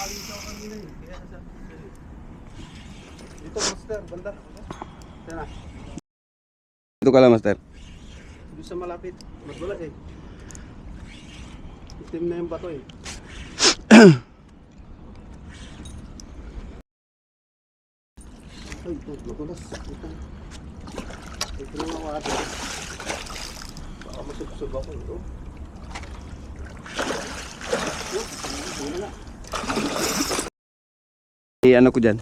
Galing siya kanina eh. Kaya nasa... Dito, master, banda. Yan na. Dito ka lang, master. Doon sa malapit. Magulat eh. Itim na yung bato eh. Ay, ito, magulas. Ito na mga wate. Baka masubsob ako ito. Ito na. Ano ko dyan?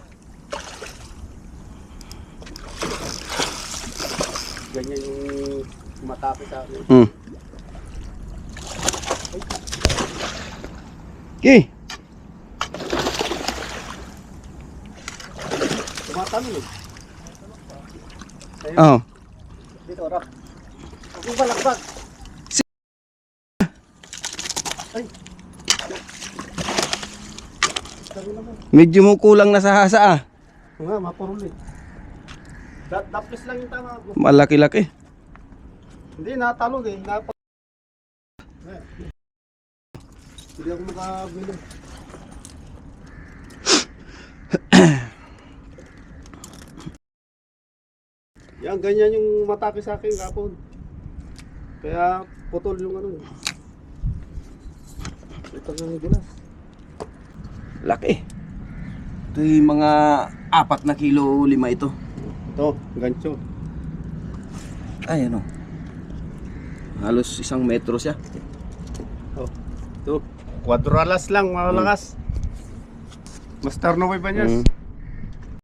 Ganyan yung matapit sa akin. Okay. Tumatalon eh. Oo. Dito, rap. Huwag mong balakbag. Ay. Sabi naman. Medyo mo kulang na sa hasa ah. Nga, mapurol eh. Daplis lang yung tama ko. Malaki-laki. Hindi, natalog eh. Hindi ako makabili. Yan, ganyan yung matake sa akin kapon. Kaya putol yung ano. Ito yung gilas. Laki. Ito yung mga 4 na kilo 5 ito. Ito, gancho. Ay ano. Halos 1 metro siya. Ito, quadralas lang, malakas. Master na way pa niya.